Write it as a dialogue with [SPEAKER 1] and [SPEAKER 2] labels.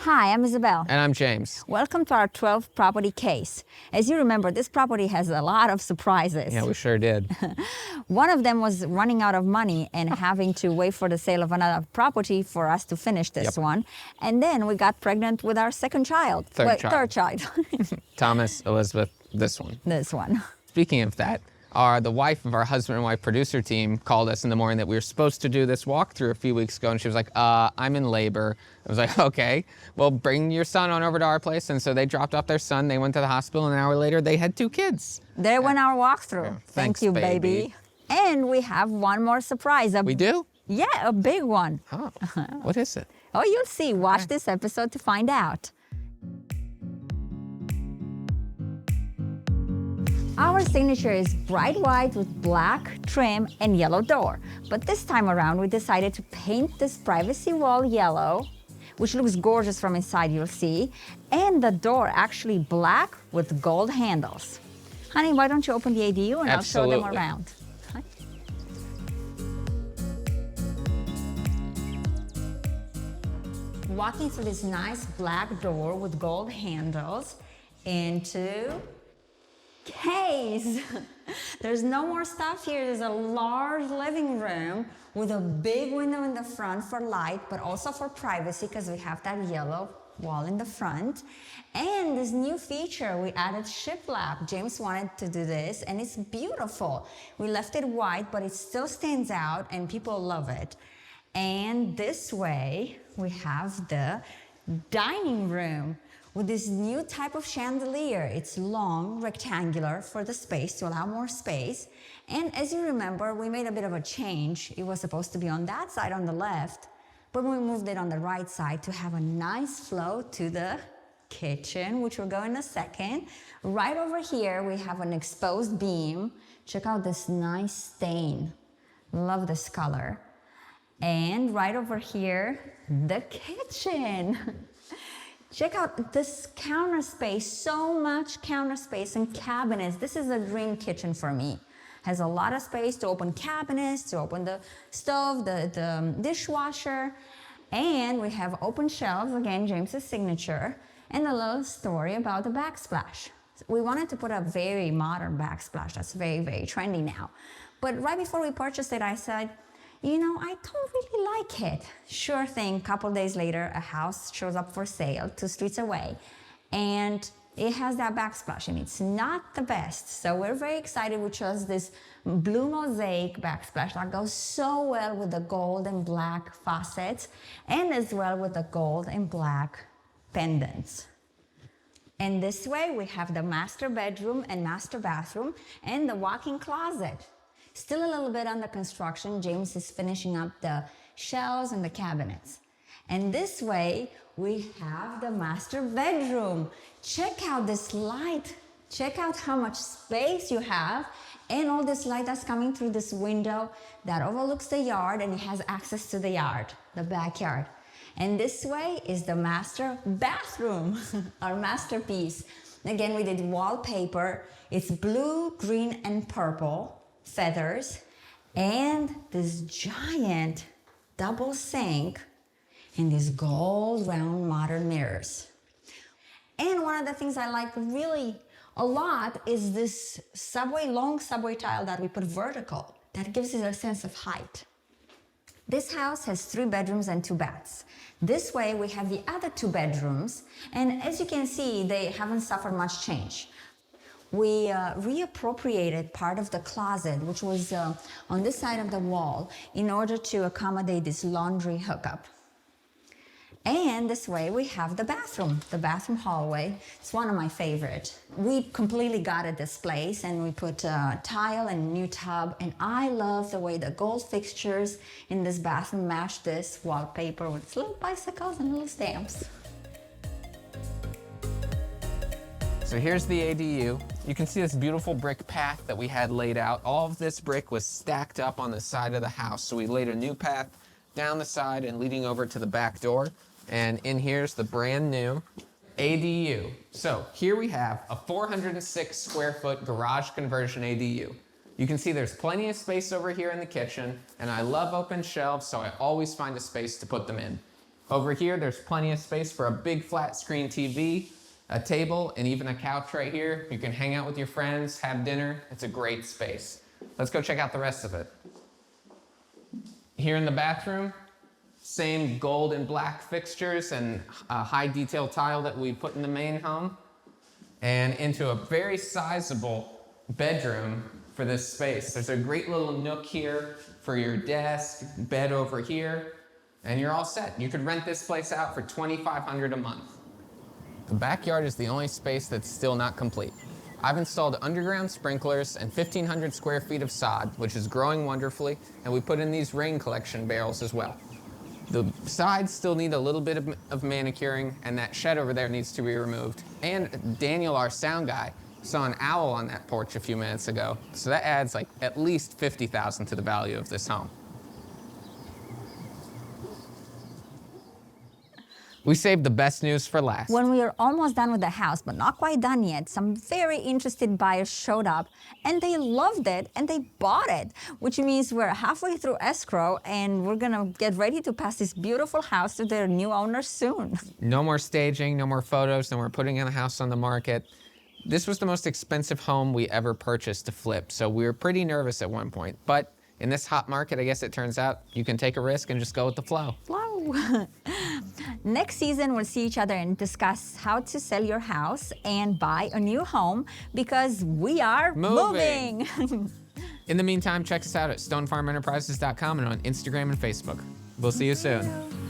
[SPEAKER 1] Hi, I'm Isabel.
[SPEAKER 2] And I'm James.
[SPEAKER 1] Welcome to our 12th property case. As you remember, this property has a lot of surprises.
[SPEAKER 2] Yeah, we sure did.
[SPEAKER 1] One of them was running out of money and having to wait for the sale of another property for us to finish this one. And then we got pregnant with our second child.
[SPEAKER 2] Third
[SPEAKER 1] child.
[SPEAKER 2] Thomas, Elizabeth, this one.
[SPEAKER 1] This one.
[SPEAKER 2] Speaking of that, the wife of our husband and wife producer team called us in the morning that we were supposed to do this walkthrough a few weeks ago, and she was like, I'm in labor. I was like, okay, well, bring your son on over to our place. And so they dropped off their son, they went to the hospital, and an hour later, they had 2 kids.
[SPEAKER 1] There went our walkthrough.
[SPEAKER 2] Yeah.
[SPEAKER 1] Thank
[SPEAKER 2] Thanks,
[SPEAKER 1] you,
[SPEAKER 2] baby.
[SPEAKER 1] And we have one more surprise.
[SPEAKER 2] We do?
[SPEAKER 1] Yeah, a big one.
[SPEAKER 2] Oh, what is it?
[SPEAKER 1] Oh, you'll see. Watch this episode to find out. Our signature is bright white with black trim and yellow door. But this time around, we decided to paint this privacy wall yellow, which looks gorgeous from inside, you'll see, and the door actually black with gold handles. Honey, why don't you open the ADU and
[SPEAKER 2] Absolutely.
[SPEAKER 1] I'll show them around. Walking through this nice black door with gold handles into case. There's no more stuff here. There's a large living room with a big window in the front for light, but also for privacy because we have that yellow wall in the front. And this new feature, we added shiplap. James wanted to do this, and it's beautiful. We left it white, but it still stands out, and people love it. And this way, we have the dining room with this new type of chandelier. It's long, rectangular for the space, to allow more space. And as you remember, we made a bit of a change. It was supposed to be on that side on the left, but we moved it on the right side to have a nice flow to the kitchen, which we'll go in a second. Right over here, we have an exposed beam. Check out this nice stain. Love this color. And right over here, the kitchen. Check out this counter space, so much counter space and cabinets. This is a dream kitchen for me. Has a lot of space to open cabinets, to open the stove, the dishwasher. And we have open shelves, again, James's signature, and a little story about the backsplash. We wanted to put a very modern backsplash that's very, very trendy now. But right before we purchased it, I said, you know, I don't really like it. Sure thing, couple days later, a house shows up for sale 2 streets away, and it has that backsplash, and it's not the best. So we're very excited. We chose this blue mosaic backsplash that goes so well with the gold and black faucets, and as well with the gold and black pendants. And this way, we have the master bedroom and master bathroom and the walk-in closet. Still a little bit under construction. James is finishing up the shelves and the cabinets. And this way, we have the master bedroom. Check out this light. Check out how much space you have, and all this light that's coming through this window that overlooks the yard, and it has access to the yard, the backyard. And this way is the master bathroom, our masterpiece. Again, we did wallpaper. It's blue, green, and purple. Feathers, and this giant double sink, and these gold round modern mirrors. And one of the things I like really a lot is this long subway tile that we put vertical. That gives it a sense of height. This house has 3 bedrooms and 2 baths. This way we have the other 2 bedrooms, and as you can see, they haven't suffered much change. We reappropriated part of the closet, which was on this side of the wall, in order to accommodate this laundry hookup. And this way we have the bathroom hallway. It's one of my favorite. We completely gutted this place, and we put tile and new tub, and I love the way the gold fixtures in this bathroom match this wallpaper with little bicycles and little stamps.
[SPEAKER 2] So here's the ADU. You can see this beautiful brick path that we had laid out. All of this brick was stacked up on the side of the house. So we laid a new path down the side and leading over to the back door. And in here's the brand new ADU. So here we have a 406 square foot garage conversion ADU. You can see there's plenty of space over here in the kitchen, and I love open shelves, so I always find a space to put them in. Over here, there's plenty of space for a big flat screen TV, a table, and even a couch right here. You can hang out with your friends, have dinner. It's a great space. Let's go check out the rest of it. Here in the bathroom, same gold and black fixtures and high detail tile that we put in the main home. And into a very sizable bedroom for this space. There's a great little nook here for your desk, bed over here, and you're all set. You could rent this place out for $2,500 a month. The backyard is the only space that's still not complete. I've installed underground sprinklers and 1,500 square feet of sod, which is growing wonderfully, and we put in these rain collection barrels as well. The sides still need a little bit of manicuring, and that shed over there needs to be removed. And Daniel, our sound guy, saw an owl on that porch a few minutes ago, so that adds like at least $50,000 to the value of this home. We saved the best news for last.
[SPEAKER 1] When we were almost done with the house, but not quite done yet, some very interested buyers showed up and they loved it and they bought it, which means we're halfway through escrow and we're gonna get ready to pass this beautiful house to their new owners soon.
[SPEAKER 2] No more staging, no more photos, no more putting in a house on the market. This was the most expensive home we ever purchased to flip, so we were pretty nervous at one point. But in this hot market, I guess it turns out you can take a risk and just go with the flow.
[SPEAKER 1] Next season, we'll see each other and discuss how to sell your house and buy a new home because we are moving.
[SPEAKER 2] In the meantime, check us out at stonefarmenterprises.com and on Instagram and Facebook. We'll see you soon.